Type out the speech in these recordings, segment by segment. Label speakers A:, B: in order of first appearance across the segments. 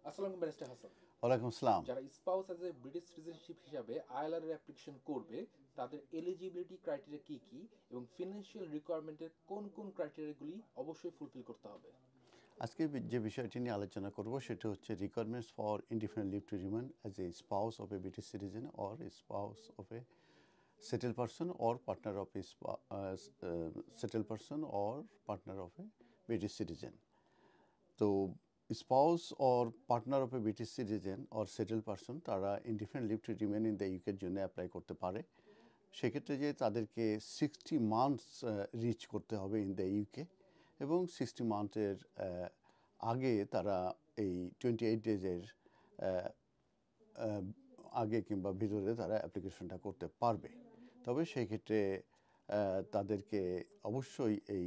A: আসসালামু আলাইকুম ব্যারিস্টার হাসান।
B: ওয়ালাইকুম আসসালাম।
A: যারা spouse as a British citizenship হিসাবে আইএলআর এর অ্যাপ্লিকেশন করবে তাদের এলিজিবিলিটি ক্রাইটেরিয়া কি কি এবং ফিনান্সিয়াল রিকোয়ারমেন্টের কোন কোন ক্রাইটেরিয়াগুলি অবশ্যই ফুলফিল করতে হবে?
B: আজকে যে বিষয়টি নিয়ে আলোচনা করব সেটা হচ্ছে requirements for indefinite leave to remain as a spouse of a British citizen or spouse of a settle person or partner of a settle person or partner of a British citizen. তো spouse or partner of a British citizen or settle person তারা indefinite leave to remain in the ইউকের জন্য apply করতে পারে। সেক্ষেত্রে যে তাদেরকে 60 months rich করতে হবে ইন দ্য ইউকে এবং 60 মান্থের আগে তারা এই 28 ডেজের আগে কিংবা ভিতরে তারা অ্যাপ্লিকেশনটা করতে পারবে। তবে সেই ক্ষেত্রে তাদেরকে অবশ্যই এই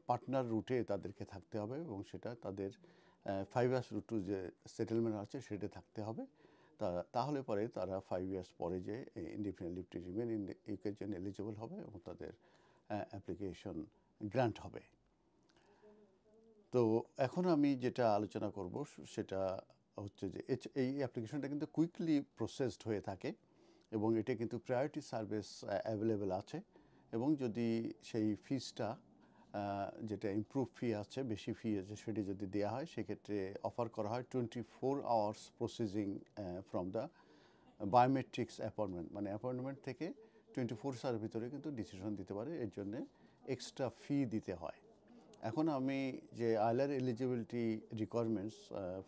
B: পার্টনার রুটে তাদেরকে থাকতে হবে এবং সেটা তাদের 5 ইয়ার্স রুট টু যে সেটেলমেন্ট আছে সেটা থাকতে হবে। তাহলে পরে তারা 5 ইয়ার্স পরে যে indefinite leave to remain in ইউকের জন্য এলিজিবল হবে এবং তাদের অ্যাপ্লিকেশন গ্র্যান্ট হবে। তো এখন আমি যেটা আলোচনা করব সেটা হচ্ছে যে এই অ্যাপ্লিকেশনটা কিন্তু কুইকলি প্রসেসড হয়ে থাকে এবং এটা কিন্তু প্রায়োরিটি সার্ভিস অ্যাভেলেবেল আছে এবং যদি সেই ফিসটা যেটা ইমপ্রুভ ফি আছে, বেশি ফি আছে, সেটি যদি দেওয়া হয় সেক্ষেত্রে অফার করা হয় 24 hours processing from the biometrics appointment, মানে অ্যাপয়েন্টমেন্ট থেকে 24 আওয়ারের ভিতরে কিন্তু ডিসিশন দিতে পারে। এর জন্যে এক্সট্রা ফি দিতে হয়। এখন আমি যে ILR eligibility requirements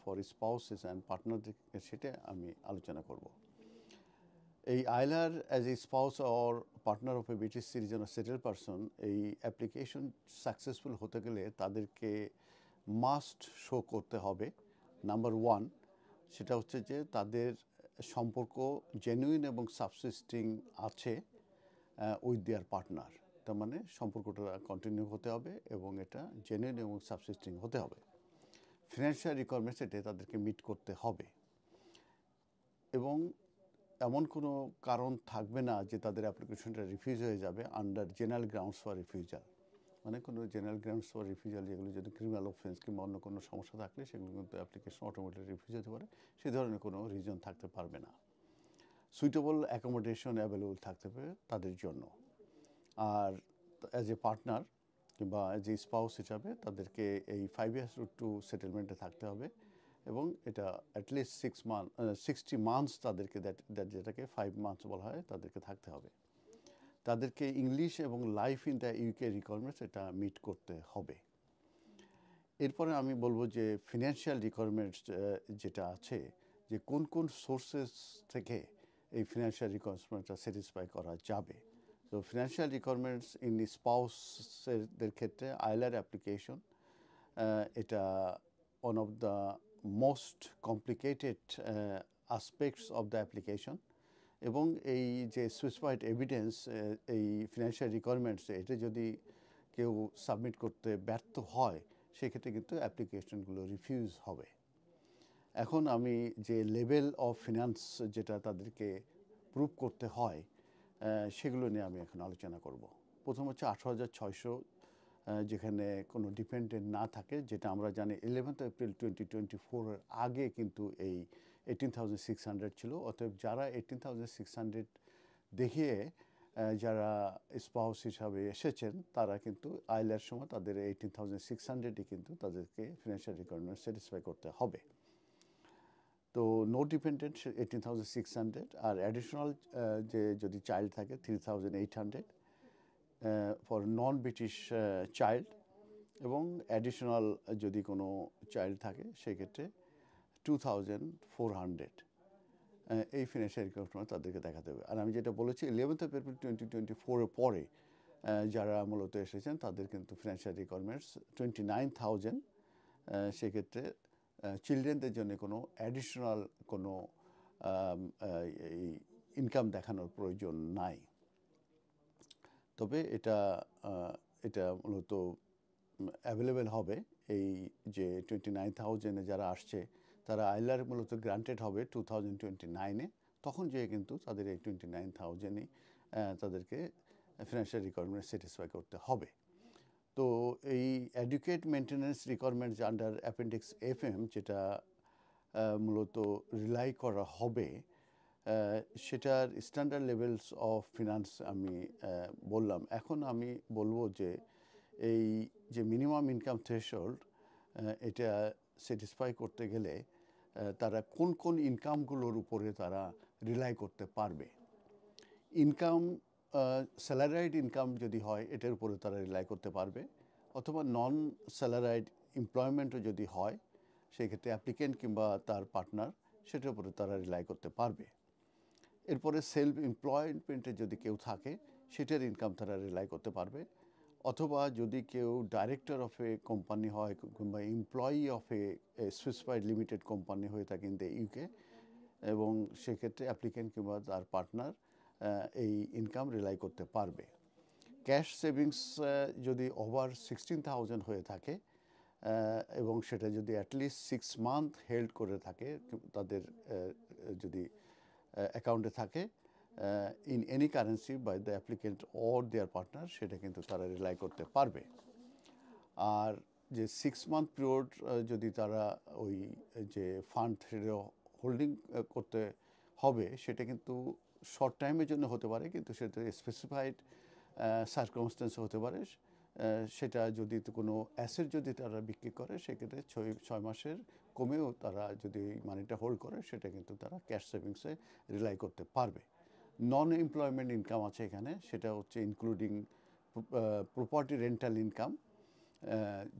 B: for spouses and পার্টনারদের সেটা আমি আলোচনা করব। এই ILR as a spouse or partner of a British citizen or settle person এই অ্যাপ্লিকেশন সাকসেসফুল হতে গেলে তাদেরকে মাস্ট শো করতে হবে নাম্বার ওয়ান, সেটা হচ্ছে যে তাদের সম্পর্ক জেনুইন এবং সাবসিস্টিং আছে উইথ দেয়ার পার্টনার। তার মানে সম্পর্কটা কন্টিনিউ হতে হবে এবং এটা জেনুইন এবং সাবসিস্টিং হতে হবে। ফিনান্সিয়াল রিকোয়ারমেন্টস এটা তাদেরকে মিট করতে হবে এবং এমন কোনো কারণ থাকবে না যে তাদের অ্যাপ্লিকেশনটা রিফিউজ হয়ে যাবে under general grounds for refusal. মানে কোনো জেনারেল গ্রাউন্ডস ফর রিফিউজাল যেগুলো যদি ক্রিমিনাল অফেন্স কিংবা অন্য কোনো সমস্যা থাকলে সেগুলো কিন্তু অ্যাপ্লিকেশন অটোমেটিক রিফিউজ হতে পারে। সেই ধরনের কোনো রিজন থাকতে পারবে না। সুইটেবল অ্যাকোমোডেশন অ্যাভেলেবল থাকতে হবে তাদের জন্য। আর অ্যাজ এ পার্টনার কিংবা অ্যাজ এ স্পাউস হিসাবে তাদেরকে এই 5 ইয়ার্স রুট টু সেটেলমেন্টে থাকতে হবে এবং এটা অ্যাটলিস্ট 60 মান্থস তাদেরকে যেটাকে 5 মান্থস বলা হয় তাদেরকে থাকতে হবে। তাদেরকে ইংলিশ এবং life in the UK requirements এটা মিট করতে হবে। এরপরে আমি বলবো যে ফিনান্সিয়াল রিকোয়ারমেন্টস যেটা আছে, যে কোন কোন সোর্সেস থেকে এই ফিনান্সিয়াল রিকোয়ারমেন্টটা স্যাটিসফাই করা যাবে। তো ফিনান্সিয়াল রিকোয়ারমেন্টস ইন স্পাউসের ক্ষেত্রে আইলার অ্যাপ্লিকেশন এটা one of the most complicated aspects of the application এবং এই যে স্পেসিফাইড এভিডেন্স এই ফিনান্সিয়াল রিকোয়ারমেন্টস এটা যদি কেউ সাবমিট করতে ব্যর্থ হয় সেক্ষেত্রে কিন্তু অ্যাপ্লিকেশনগুলো রিফিউজ হবে। এখন আমি যে লেভেল অফ ফিনান্স যেটা তাদেরকে প্রুভ করতে হয় সেগুলো নিয়ে আমি এখন আলোচনা করব। প্রথম হচ্ছে 18,600, যেখানে কোনো ডিপেন্ডেন্ট না থাকে, যেটা আমরা জানি 11 এপ্রিল 2024 আগে কিন্তু এই 18,600 ছিল। অতএব যারা 18,600 দেখিয়ে যারা স্পাউস হিসাবে এসেছেন তারা কিন্তু আইলার সময় তাদের 18,600ই কিন্তু তাদেরকে ফিনান্সিয়াল রিকোয়ারমেন্ট স্যাটিসফাই করতে হবে। তো নো ডিপেন্ডেন্ট 18,600 আর অ্যাডিশনাল যে যদি চাইল্ড থাকে 3,800 ফর নন ব্রিটিশ চাইল্ড এবং অ্যাডিশনাল যদি কোনো চাইল্ড থাকে সেক্ষেত্রে 2,400 এই ফিনান্সিয়াল রিকোয়ারমেন্ট তাদেরকে দেখাতে হবে। আর আমি যেটা বলেছি 11 এপ্রিল 2024 পরে যারা মূলত এসেছেন তাদের কিন্তু ফিনান্সিয়াল রিকোয়ারমেন্টস 29,000। সেক্ষেত্রে চিলড্রেনদের জন্য কোনো অ্যাডিশনাল কোনো এই ইনকাম দেখানোর প্রয়োজন নাই। তবে এটা মূলত অ্যাভেলেবেল হবে এই যে 29,000-এ যারা আসছে তারা আইলার মূলত গ্রান্টেড হবে 2029-এ। তখন যেয়ে কিন্তু তাদের এই 29,000-ই তাদেরকে ফিনান্সিয়াল রিকোয়ারমেন্ট স্যাটিসফাই করতে হবে। তো এই adequate maintenance requirements under appendix FM যেটা মূলত রিলাই করা হবে, সেটার স্ট্যান্ডার্ড লেভেলস অফ ফিনান্স আমি বললাম। এখন আমি বলবো যে এই যে মিনিমাম ইনকাম থ্রেশহোল্ড, এটা স্যাটিসফাই করতে গেলে তারা কোন কোন ইনকামগুলোর উপরে তারা রিলাই করতে পারবে। ইনকাম, স্যালারাইড ইনকাম যদি হয় এটার উপরে তারা রিলাই করতে পারবে, অথবা নন স্যালারাইড এমপ্লয়মেন্টও যদি হয় সেক্ষেত্রে অ্যাপ্লিকেন্ট কিংবা তার পার্টনার সেটার উপরে তারা রিলাই করতে পারবে। এরপরে সেলফ এমপ্লয়মেন্টে যদি কেউ থাকে সেটার ইনকাম তারা রিলাই করতে পারবে, অথবা যদি কেউ ডাইরেক্টর অফ এ কোম্পানি হয় কিংবা employee of A specified limited company হয়ে থাকে ইন দ্য ইউকে, এবং সেক্ষেত্রে অ্যাপ্লিকেন্ট কিংবা তার পার্টনার এই ইনকাম রিলাই করতে পারবে। ক্যাশ সেভিংস যদি ওভার 16,000 হয়ে থাকে এবং সেটা যদি অ্যাটলিস্ট 6 মান্থ হেল্ড করে থাকে তাদের যদি অ্যাকাউন্টে থাকে in any currency by the applicant or their partner, সেটা কিন্তু তারা রিলাই করতে পারবে। আর যে 6 মান্থ পিরিয়ড যদি তারা ওই যে ফান্ড হোল্ডিং করতে হবে সেটা কিন্তু শর্ট টাইমের জন্য হতে পারে, কিন্তু সেটা স্পেসিফাইড সার্কামস্টেন্স হতে পারে। সেটা যদি কোনো অ্যাসেট যদি তারা বিক্রি করে সেক্ষেত্রে 6 মাসের কমেও তারা যদি মানিটা হোল্ড করে সেটা কিন্তু তারা ক্যাশ সেভিংসে রিলাই করতে পারবে। নন এমপ্লয়মেন্ট ইনকাম আছে এখানে, সেটা হচ্ছে ইনক্লুডিং প্রপার্টি রেন্টাল ইনকাম।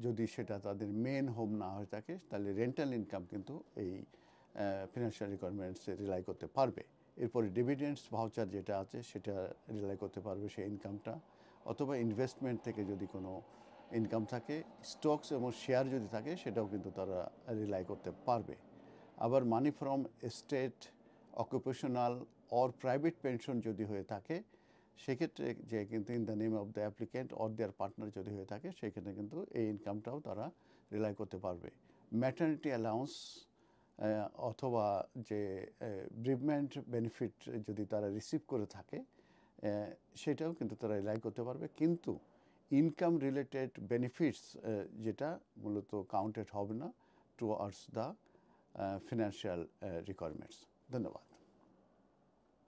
B: যদি সেটা তাদের মেন হোম না হয়ে থাকে তাহলে রেন্টাল ইনকাম কিন্তু এই ফিনান্সিয়াল রিকোয়ারমেন্টসে রিলাই করতে পারবে। এরপরে ডিভিডেন্ডস ভাউচার যেটা আছে সেটা রিলাই করতে পারবে সেই ইনকামটা, অথবা ইনভেস্টমেন্ট থেকে যদি কোনো ইনকাম থাকে, স্টকস এবং শেয়ার যদি থাকে সেটাও কিন্তু তারা রিলাই করতে পারবে। আবার money from estate, occupational or private pension যদি হয়ে থাকে সেক্ষেত্রে যে কিন্তু in the name of the applicant or their partner যদি হয়ে থাকে সেক্ষেত্রে কিন্তু এই ইনকামটাও তারা রিলাই করতে পারবে। ম্যাটারনিটি অ্যালাউন্স অথবা যে ব্রিভমেন্ট বেনিফিট যদি তারা রিসিভ করে থাকে সেটাও কিন্তু তারা রিলাই করতে পারবে, কিন্তু ইনকাম রিলেটেড বেনিফিটস যেটা মূলত কাউন্টেড হবে না টুয়ার্ডস দ্য ফিনান্সিয়াল রিকোয়ারমেন্টস। ধন্যবাদ।